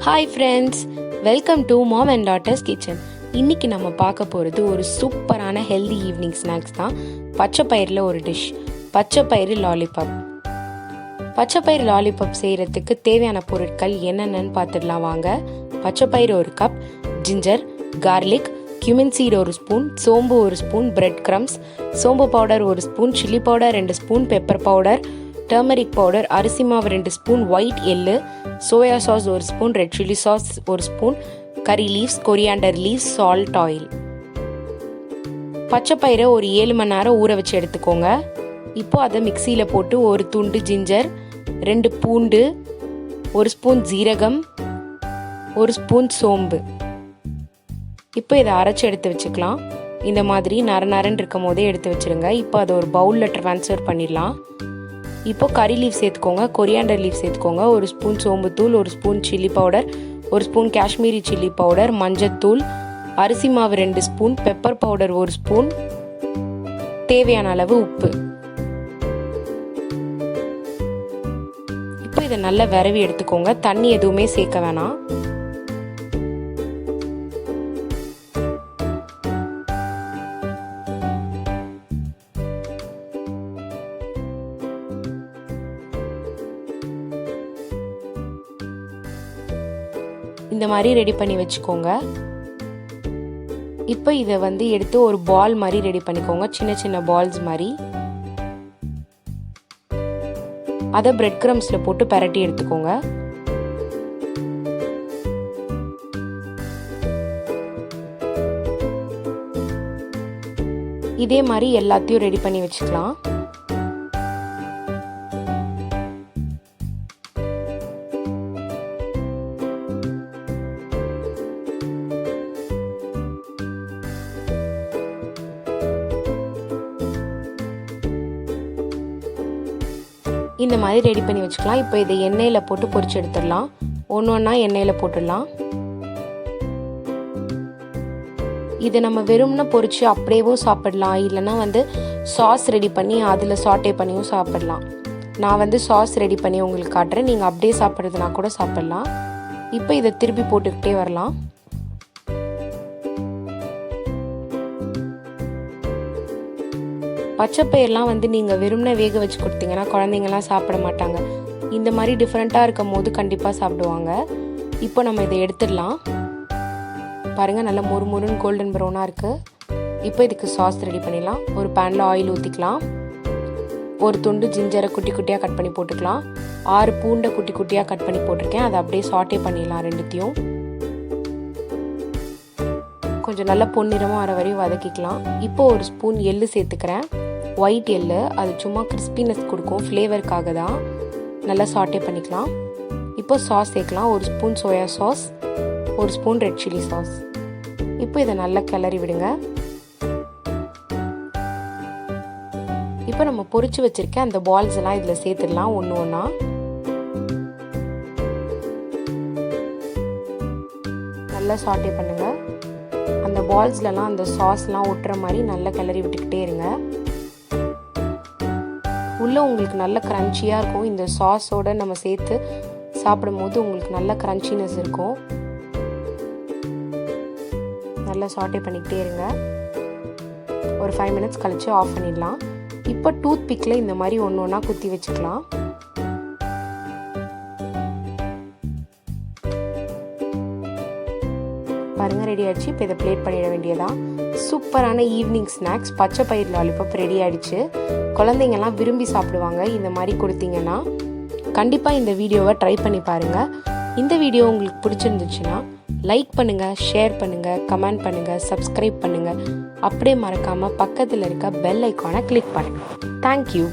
Hi friends, welcome to mom and daughters kitchen. இன்றைக்கி நம்ம பார்க்க போகிறது ஒரு சூப்பரான ஹெல்தி ஈவினிங் ஸ்நாக்ஸ் தான். பச்சைப்பயிரில் ஒரு டிஷ், பச்சைப்பயிறு லாலிபாப். பச்சைப்பயிறு லாலிபாப் செய்கிறதுக்கு தேவையான பொருட்கள் என்னென்னு பார்த்துடலாம் வாங்க. பச்சைப்பயிறு 1 cup, ginger, garlic, cumin seed 1 spoon, சோம்பு 1 ஸ்பூன், பிரெட் கிரம்ஸ், சோம்பு powder 1 spoon, chilli powder 2 spoon, pepper powder, turmeric powder, அரிசி மாவு 2 ஸ்பூன், ஒயிட் எள்ளு, soya sauce 1 spoon, red chilli sauce 1 spoon, curry leaves, coriander leaves, salt, oil. பச்சைப்பயிரை ஒரு 7 மணி நேரம் ஊற வச்சு எடுத்துக்கோங்க. இப்போ அதை மிக்சியில் போட்டு 1 துண்டு ஜிஞ்சர், 2 பூண்டு, 1 ஸ்பூன் ஜீரகம், 1 ஸ்பூன் சோம்பு, இப்போ இதை அரைச்சி எடுத்து வச்சுக்கலாம். இந்த மாதிரி நரன்னு இருக்கும் போதே எடுத்து வச்சுருங்க. இப்போ அதை ஒரு பவுலில் ட்ரான்ஸ்ஃபர் பண்ணிடலாம். இப்போ கறி லீவ் சேர்த்துக்கோங்க, கொரியாண்டர் லீவ் சேர்த்துக்கோங்க, 1 ஸ்பூன் சோம்புத்தூள், 1 spoon chilli powder, 1 spoon Kashmiri chilli powder, மஞ்சத்தூள், அரிசி மாவு 2 ஸ்பூன், பெப்பர் பவுடர் 1 ஸ்பூன், தேவையான அளவு உப்பு. இப்போ இதை நல்லா விரவி எடுத்துக்கோங்க. தண்ணி எதுவுமே சேர்க்க வேணாம். இந்த மாதிரி ரெடி பண்ணி வச்சுக்கோங்க. இப்போ இதை எடுத்து ஒரு பால் மாதிரி ரெடி பண்ணிக்கோங்க, சின்ன சின்ன பால்ஸ் மாதிரி. அதை பிரெட் கிரம்ஸ்ல போட்டு பரட்டி எடுத்துக்கோங்க. இதே மாதிரி எல்லாத்தையும் ரெடி பண்ணி வச்சுக்கலாம். இந்த மாதிரி ரெடி பண்ணி வச்சுக்கலாம். இப்போ இதை எண்ணெயில் போட்டு பொரிச்சு எடுத்துடலாம். ஒன்றா எண்ணெயில் போட்டுடலாம். இதை நம்ம வெறும்னா பொரிச்சு அப்படியேவும் சாப்பிடலாம், இல்லைன்னா சாஸ் ரெடி பண்ணி அதில் சாட்டே பண்ணியும் சாப்பிடலாம். நான் சாஸ் ரெடி பண்ணி உங்களுக்கு காட்டுறேன். நீங்கள் அப்படியே சாப்பிட்றதுனா கூட சாப்பிடலாம். இப்போ இதை திருப்பி போட்டுக்கிட்டே வரலாம். பச்சைப்பயிரெலாம் நீங்கள் வெறும்னா வேக வச்சு கொடுத்தீங்கன்னா குழந்தைங்கலாம் சாப்பிட மாட்டாங்க. இந்த மாதிரி டிஃப்ரெண்ட்டாக இருக்கும் போது கண்டிப்பாக சாப்பிடுவாங்க. இப்போ நம்ம இதை எடுத்துடலாம். பாருங்கள், நல்லா மொறுமொறுன்னு கோல்டன் ப்ரௌனாக இருக்குது. இப்போ இதுக்கு சாஸ் ரெடி பண்ணிடலாம். ஒரு பேனில் ஆயில் ஊற்றிக்கலாம். 1 துண்டு ஜிஞ்சரை குட்டி குட்டியாக கட் பண்ணி போட்டுக்கலாம். 6 பூண்டை குட்டி குட்டியாக கட் பண்ணி போட்டிருக்கேன். அதை அப்படியே சாட்டே பண்ணிடலாம். ரெண்டுத்தையும் கொஞ்சம் நல்லா பொன்னிறமாக வர வரையும் வதக்கிக்கலாம். இப்போ 1 ஸ்பூன் எள்ளு சேர்த்துக்கிறேன், ஒயிட் எள்ளு. அது சும்மா கிறிஸ்பினஸ் கொடுக்கும், ஃப்ளேவருக்காக தான். நல்லா சாட்டே பண்ணிக்கலாம். இப்போ சாஸ் சேர்க்கலாம். 1 spoon soya sauce, 1 spoon red chilli sauce. இப்போ இதை நல்லா கிளறி விடுங்க. இப்போ நம்ம பொரிச்சு வச்சிருக்க அந்த பால்ஸ் எல்லாம் இதில் சேர்த்துடலாம் ஒன்று ஒன்றா. நல்லா சாட்டே பண்ணுங்க. அந்த பால்ஸ்லாம் அந்த சாஸ்லாம் ஒட்டுற மாதிரி நல்லா கிளறி விட்டுக்கிட்டே இருங்க. உள்ளே உங்களுக்கு நல்ல க்ரன்ச்சியாக இருக்கும். இந்த சாஸோடு நம்ம சேர்த்து சாப்பிடும் போது உங்களுக்கு நல்ல க்ரன்ச்சினஸ் இருக்கும். நல்லா சாட்டே பண்ணிக்கிட்டே இருங்க. ஒரு 5 மினிட்ஸ் கழித்து ஆஃப் பண்ணிடலாம். இப்போ டூத் பிக்கில் இந்த மாதிரி ஒன்று ஒன்றா குத்தி வச்சுக்கலாம். பாருங்கள், ரெடி ஆகிடுச்சு. இப்போ இதை பிளேட் பண்ணிட வேண்டியதான். சூப்பரான ஈவினிங் ஸ்நாக்ஸ் பச்சைப்பயிறு லாலிபாப் ரெடி ஆகிடுச்சு. குழந்தைங்கள்லாம் விரும்பி சாப்பிடுவாங்க. இந்த மாதிரி கொடுத்தீங்கன்னா கண்டிப்பாக இந்த வீடியோவை ட்ரை பண்ணி பாருங்கள். இந்த வீடியோ உங்களுக்கு பிடிச்சிருந்துச்சுன்னா லைக் பண்ணுங்கள், ஷேர் பண்ணுங்கள், கமெண்ட் பண்ணுங்கள், சப்ஸ்கிரைப் பண்ணுங்கள். அப்படியே மறக்காமல் பக்கத்தில் இருக்க பெல் ஐக்கானை கிளிக் பண்ணுங்கள். தேங்க்யூ.